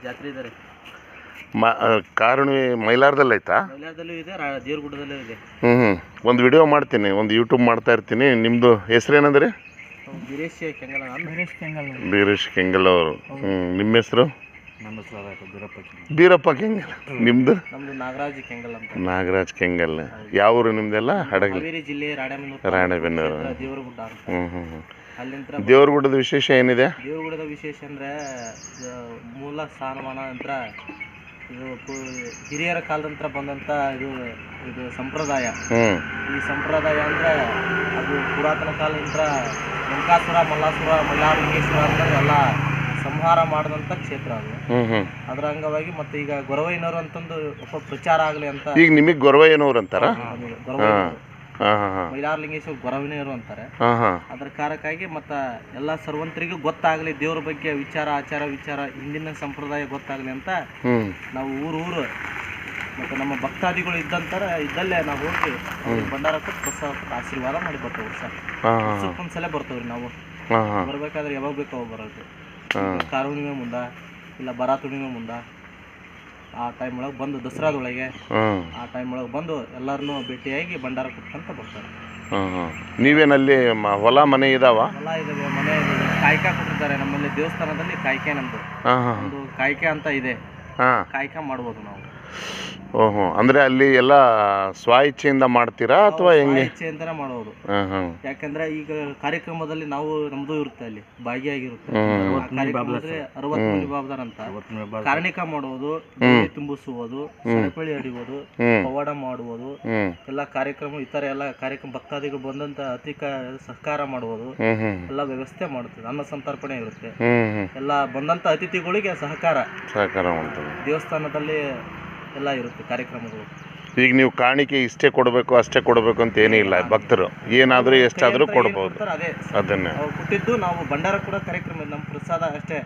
ಜಾತ್ರೆ ಇದೆ ರೀ. ಕಾರುಣಿ ಮೈಲಾರದಲ್ಲಿ ಐತಾ? ಮೈಲಾರದಲ್ಲೂ ಇದೆ, ದೇವ್ರಗುಡ್ಡದಲ್ಲೂ ಇದೆ. ಒಂದು ವಿಡಿಯೋ ಮಾಡ್ತೀನಿ, ಒಂದು ಯೂಟ್ಯೂಬ್ ಮಾಡ್ತಾ ಇರ್ತೀನಿ. ನಿಮ್ಮದು ಹೆಸರೇನಂದ್ರಿ? ಬೀರೇಶ್ ಕೆಂಗಲ್ ಅವರು. ನಿಮ್ಮ ಹೆಸರು? ನಮ್ಮ ಹೆಸರು ಬೀರಪ್ಪ ಕೆಂಗಲ್. ನಿಮ್ಮದು? ನಮ್ಮದು ನಾಗರಾಜ್ ಕೆಂಗಲ್ ಅಂತ. ನಾಗರಾಜ್ ಕೆಂಗಲ್. ಯಾವ ಊರು ನಿಮ್ಮದೆಲ್ಲ? ಹಡಗಲಿ, ಹಾವೇರಿ ಜಿಲ್ಲೆ ರಾಣೆಬೆನ್ನೂರು. ದೇವರಗುಡ್ಡ ಅಂತ. ಅಲ್ಲಿಂದ ದೇವರಗುಡ್ಡದ ವಿಶೇಷ ಏನಿದೆ? ದೇವರಗುಡ್ಡದ ವಿಶೇಷ ಅಂದರೆ ಮೂಲ ಸ್ಥಾನಮಾನ ಅಂತ ಇದು ಹಿರಿಯರ ಕಾಲದಂತ್ರ ಬಂದಂಥ ಇದು ಸಂಪ್ರದಾಯ. ಈ ಸಂಪ್ರದಾಯ ಅಂದರೆ ಅದು ಪುರಾತನ ಕಾಲದಿಂದ ಲಂಕಾಸುರ, ಮಲ್ಲಾಸುರ, ಮೈಲಾರಲಿಂಗೇಶ್ವರ ಅಂತ ಎಲ್ಲ ಸಂಹಾರ ಮಾಡಿದಂಥ ಕ್ಷೇತ್ರ ಅದು. ಅದರ ಅಂಗವಾಗಿ ಮತ್ತೆ ಈಗ ಗೊರವಯ್ಯನವರು ಅಂತಂದು ಪ್ರಚಾರ ಆಗಲಿ ಅಂತ. ಈಗ ನಿಮಗೆ ಗೊರವಯ್ಯನವರು ಅಂತಾರ? ಮೈಲಾರಲಿಂಗೇಶ್ವರ ಗೊರವಯ್ಯನವರು ಅಂತಾರೆ. ಅದರ ಕಾರಣಕ್ಕಾಗಿ ಮತ್ತು ಎಲ್ಲ ಸರ್ವಂತರಿಗೂ ಗೊತ್ತಾಗಲಿ ದೇವ್ರ ಬಗ್ಗೆ ವಿಚಾರ, ಆಚಾರ ವಿಚಾರ, ಹಿಂದಿನ ಸಂಪ್ರದಾಯ ಗೊತ್ತಾಗಲಿ ಅಂತ ನಾವು ಊರು ಮತ್ತು ನಮ್ಮ ಭಕ್ತಾದಿಗಳು ಇದ್ದಲ್ಲೇ ನಾವು ಹೋಗಿ ಭಂಡಾರ ಕೊಟ್ಟು ಹೊಸ ಆಶೀರ್ವಾದ ಮಾಡಿ ಬರ್ತೇವೆ. ವರ್ಷಕ್ಕೊಂದ್ಸಲ ಬರ್ತೇವ್ರಿ ನಾವು. ಬರ್ಬೇಕಾದ್ರೆ ಯಾವಾಗ ಬೇಕು ಅವಾಗ ಬರೋದು. ಕಾರುಣಿಮೆ ಮುಂದ ಇಲ್ಲ ಬರಾತುಣಿಮೆ ಮುಂದ ಆ ಟೈಮ್ ಒಳಗೆ ಬಂದು ದಸರಾದೊಳಗೆ ಆ ಟೈಮ್ ಒಳಗೆ ಬಂದು ಎಲ್ಲರನ್ನೂ ಭೇಟಿಯಾಗಿ ಭಂಡಾರ ಕೊಟ್ಕೊಂತ ಬರ್ತಾರೆ. ನೀವೇನಲ್ಲಿ ಹೊಲ ಮನೆ ಇದಾವ? ಹೊಲ ಇದಾವೆ, ಮನೆ ಇದೆ, ಕಾಯ್ಕ ಕೊಟ್ಟಿರ್ತಾರೆ. ನಮ್ಮಲ್ಲಿ ದೇವಸ್ಥಾನದಲ್ಲಿ ಕಾಯ್ಕೆ ನಮ್ದು ಒಂದು ಕಾಯ್ಕೆ ಅಂತ ಇದೆ. ಕಾಯ್ಕ ಮಾಡ್ಬೋದು ನಾವು. ಓಹೋ, ಅಂದ್ರೆ ಅಲ್ಲಿ ಎಲ್ಲ ಸ್ವ ಇಚ್ಛೆಯಿಂದ ಮಾಡ್ತೀರಾ ಅಥವಾ ಹೆಂಗೆ? ಇಚ್ಛೆಯಿಂದನೇ ಮಾಡೋದು. ಯಾಕಂದ್ರೆ ಈಗ ಕಾರ್ಯಕ್ರಮದಲ್ಲಿ ನಾವು ನಮ್ದು ಇರುತ್ತೆ, ಅಲ್ಲಿ ಭಾಗಿಯಾಗಿರುತ್ತೆ. 60 ಮಂದಿ ಬಾಬ್ದಾರ್ ಅಂತ ಕಾರ್ಣಿಕ ಮಾಡುವುದು, ತುಂಬಿಸುವುದು, ಸರಪಳಿ ಹಿಡಿಯುವುದು, ಪವಾಡ ಮಾಡುವುದು, ಎಲ್ಲ ಕಾರ್ಯಕ್ರಮ ಇತರ ಎಲ್ಲ ಕಾರ್ಯಕ್ರಮ ಭಕ್ತಾದಿಗಳು ಬಂದಂತ ಸಹಕಾರ ಮಾಡುವುದು ಎಲ್ಲ ವ್ಯವಸ್ಥೆ ಮಾಡುತ್ತದೆ. ಅನ್ನ ಸಂತರ್ಪಣೆ ಇರುತ್ತೆ. ಎಲ್ಲ ಬಂದಂತ ಅತಿಥಿಗಳಿಗೆ ಸಹಕಾರ ಮಾಡ್ತಾರೆ. ದೇವಸ್ಥಾನದಲ್ಲಿ ಎಲ್ಲ ಇರುತ್ತೆ ಕಾರ್ಯಕ್ರಮಗಳು. ಈಗ ನೀವು ಕಾಣಿಕೆ ಇಷ್ಟೇ ಕೊಡಬೇಕು ಅಷ್ಟೇ ಕೊಡಬೇಕು ಅಂತ ಏನಿಲ್ಲ. ಭಕ್ತರು ಏನಾದರೂ ಎಷ್ಟಾದರೂ ಕೊಡ್ಬೋದು. ಅದನ್ನೇ ಕೊಟ್ಟಿದ್ದು ನಾವು ಭಂಡಾರ ಕೂಡ ಕಾರ್ಯಕ್ರಮ, ನಮ್ಮ ಪ್ರಸಾದ ಅಷ್ಟೇ.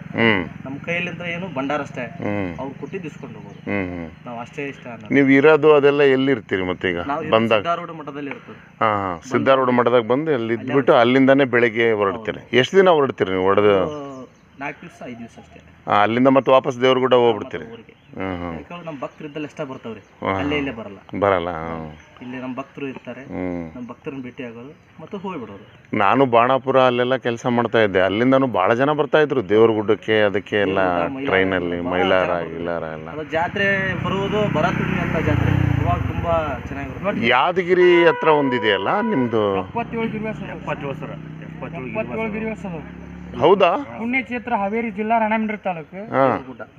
ನಮ್ಮ ಕೈಯಲ್ಲಿಂದ ಏನು ಭಂಡಾರ ಅಷ್ಟೇ. ಅವ್ರು ಕೊಟ್ಟಿದ್ದು ಇಸ್ಕೊಂಡು ಹೋಗೋದು. ನಾವು ಅಷ್ಟೇ ಇಷ್ಟ. ನೀವು ಇರೋದು ಅದೆಲ್ಲ ಎಲ್ಲಿರ್ತೀರಿ ಮತ್ತೆ? ಈಗ ಬಂದಾಗ ಸಿದ್ದಾರೂಢ ಮಠದಲ್ಲಿ ಇರ್ತದೆ. ಸಿದ್ದಾರೂಢ ಮಠದಾಗ ಬಂದು ಅಲ್ಲಿ ಇದ್ಬಿಟ್ಟು ಅಲ್ಲಿಂದಾನೇ ಬೆಳಗ್ಗೆ ಹೊರಡ್ತೀರಿ. ಎಷ್ಟು ದಿನ ಹೊರಡ್ತೀರಿ ನೀವು? ಹೊಡೆದು 4 ದಿವಸ 5 ದಿವಸ ಅಷ್ಟೇ. ಅಲ್ಲಿಂದ ಮತ್ತೆ ವಾಪಸ್ ದೇವ್ರಗುಡ್ಡ ಹೋಗ್ಬಿಡ್ತೀರಿ? ನಮ್ಮ ಭಕ್ತರು ಇದ್ದಲ್ಲಿ ಅಷ್ಟೇ ಬರ್ತಾವ್ರಿ, ಅಲ್ಲೇ ಇಲ್ಲೇ ಬರಲ್ಲ. ಇಲ್ಲಿ ನಮ್ಮ ಭಕ್ತರು ಇರ್ತಾರೆ, ನಮ್ಮ ಭಕ್ತರನ್ನ ಭೇಟಿ ಆಗೋದು ಮತ್ತು ಹೋಗ್ಬಿಡೋದು. ನಾನು ಬಾಣಾಪುರ ಅಲ್ಲೆಲ್ಲ ಕೆಲಸ ಮಾಡ್ತಾ ಇದ್ದೆ. ಅಲ್ಲಿಂದನೂ ಭಾಳ ಜನ ಬರ್ತಾ ಇದ್ರು ದೇವ್ರಗುಡ್ಡಕ್ಕೆ. ಅದಕ್ಕೆ ಎಲ್ಲ ಟ್ರೈನಲ್ಲಿ ಮೈಲಾರ ಗಿಲಾರ ಎಲ್ಲ ಜಾತ್ರೆ ಬರುವುದು. ಬರಾತುಣಿ ಅಂತ ಜಾತ್ರೆ ಇವಾಗ ತುಂಬಾ ಚೆನ್ನಾಗಿರುತ್ತೆ. ಯಾದಗಿರಿ ಹತ್ರ ಒಂದಿದೆಯಲ್ಲ ನಿಮ್ದು? 77 ಗಿರಿವಾಸ. ಹೌದಾ? ಪುಣ್ಯಕ್ಷೇತ್ರ ಹಾವೇರಿ ಜಿಲ್ಲಾ ರಾಣೆಬೆನ್ನೂರು ತಾಲೂಕು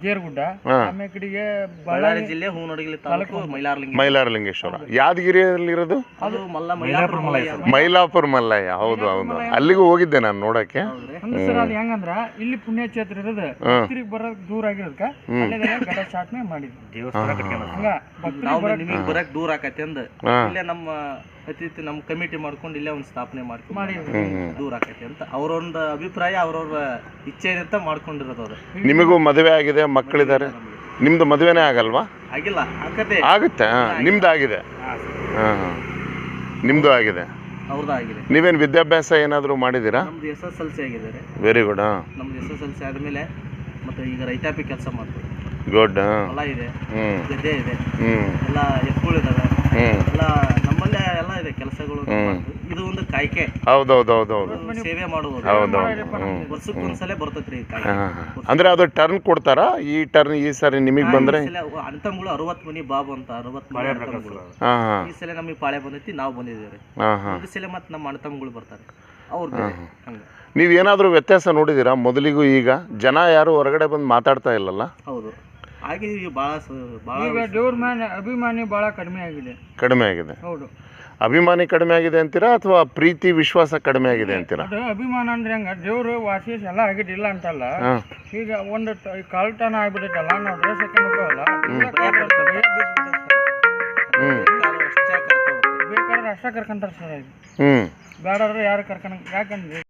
ಜೇರ್ಗುಡ್ಡ. ಆಮೇಲೆ ಕಡೆಗೆ ಬಳ್ಳಾರಿ ಜಿಲ್ಲೆ ಹೂನಡಗಲಿ ತಾಲೂಕು ಮೈಲಾರಲಿಂಗೇಶ್ವರ. ಯಾದಗಿರಿಯಲ್ಲಿ ಇರೋದು ಅದು ಮೈಲಾಪುರ ಮಲ್ಲಯ್ಯ. ಹೌದು ಹೌದು, ಅಲ್ಲಿಗೂ ಹೋಗಿದ್ದೆ ನಾನು ನೋಡಕ್ಕೆ. ಸರ್ ಅದು ಹೆಂಗಂದ್ರ ಇಲ್ಲಿ ಪುಣ್ಯಕ್ಷೇತ್ರ ಇರೋದು ಭಕ್ತರಿಗೆ ಬರೋಕ್ ದೂರ ಆಗಿರೋದಕ್ಕ ಗಡ ಸ್ಥಾಪನೆ ಮಾಡಿದ್ವಿ. ನಿಮಗೆ ಬರಕ್ ದೂರ ಆಕತಿ ಅಂದ ಇಲ್ಲೇ ನಮ್ಮ ಅತಿಥಿ ನಮ್ಮ ಕಮಿಟಿ ಮಾಡ್ಕೊಂಡು ಇಲ್ಲೇ ಒಂದು ಸ್ಥಾಪನೆ ಮಾಡಿ ದೂರ ಆಕತಿ ಅಂತ ಅವ್ರೊಂದು ಅಭಿಪ್ರಾಯ, ಅವ್ರವ್ರ ಇಚ್ಛೆ ಅಂತ ಮಾಡ್ಕೊಂಡಿರೋದು. ಅದು ನಿಮಗೂ ಮದುವೆ ಆಗಿದೆ, ಮಕ್ಕಳಿದ್ದಾರೆ. ನಿಮ್ದು ಮದುವೆನೇ ಆಗಲ್ವಾ? ಆಗಿಲ್ಲ, ಆಗುತ್ತೆ. ನಿಮ್ದು ಆಗಿದೆ? ನಿಮ್ದು ಆಗಿದೆ, ಅವ್ರದ್ದು ಆಗಿದೆ. ನೀವೇನು ವಿದ್ಯಾಭ್ಯಾಸ ಏನಾದರೂ ಮಾಡಿದ್ದೀರಾ? ನಮ್ದು SSLC ಆಗಿದೆ. Very good. ನಮ್ದು SSLC ಆದಮೇಲೆ ಮತ್ತೆ ಈಗ ರೈತಾಪಿ ಕೆಲಸ ಮಾಡ್ತೀವಿ. ಗುಡ್. ಹೊಲ ಇದೆ, ಗದ್ದೆ ಇದೆ, ಎಲ್ಲ ಎತ್ತುಗಳಿದಾವೆ, ಎಲ್ಲ ನಮ್ಮಲ್ಲೇ ಎಲ್ಲ ಇದೆ ಕೆಲಸಗಳು. ಇದು ಒಂದು ಕಾಯ್ಕೆ. ಹೌದೌದೌದು, ಸೇವೆ ಮಾಡುವುದು. ವರ್ಷಕ್ಕೊಂದ್ಸಲ ಬರ್ತೈತ್ರಿ ಕಾಯ್ಕೆ. ಅಂದ್ರೆ ಅದು ಟರ್ನ್ ಕೊಡ್ತಾರಾ? ಈ ಟರ್ನ್ ಈ ಸರಿ ನಿಮಗೆ ಬಂದ್ರೆ ಅಣ್ತಂಗಳು 60 ಮನಿ ಬಾಬು ಅಂತ 60 ಮನಿ ಅಣ್ತಂಗಳು. ಈ ಸಲ ನಮಗೆ ಪಾಳೆ ಬಂದೈತಿ, ನಾವು ಬಂದಿದ್ದೇವೆ. ಒಂದು ಸಲ ಮತ್ತೆ ನಮ್ಮ ಅಣ್ತಂಗಳು ಬರ್ತಾರೆ, ಅವ್ರು ಹಂಗ. ನೀವೇನಾದ್ರೂ ವ್ಯತ್ಯಾಸ ನೋಡಿದೀರಾ ಮೊದಲಿಗೂ ಈಗ? ಜನ ಯಾರು ಹೊರಗಡೆ ಬಂದು ಮಾತಾಡ್ತಾ ಇಲ್ಲಲ್ಲ? ಹೌದು, ಹಾಗೆ ಈಗ ದೇವ್ರ ಮೇಲೆ ಅಭಿಮಾನಿ ಬಹಳ ಕಡಿಮೆ ಆಗಿದೆ. ಹೌದು, ಅಭಿಮಾನಿ ಕಡಿಮೆ ಆಗಿದೆ ಅಂತೀರಾ ಅಥವಾ ಪ್ರೀತಿ ವಿಶ್ವಾಸ ಕಡಿಮೆ ಆಗಿದೆ ಅಂತೀರಾ? ಅದು ಅಭಿಮಾನ ಅಂದ್ರೆ ಹೆಂಗ, ದೇವ್ರು ವಾಸಿಸ್ ಎಲ್ಲ ಆಗಿದ್ದಿಲ್ಲ ಅಂತಲ್ಲ. ಈಗ ಒಂದು ಕಾಲ್ತನ ಆಗ್ಬಿಟ್ಟೈತಲ್ಲ, ನಾವು ಡ್ರೆಸ್ ಹಾಕೊಂಡು ಹೋಗಲ್ಲ, ಬೇಕಾದ್ರೆ ಅಷ್ಟ ಕರ್ಕೊಂತಾರ ಸರ್. ಬೇಡಾದ್ರೆ ಯಾರು ಕರ್ಕೊಂಡ್, ಯಾಕಂದ್ರೆ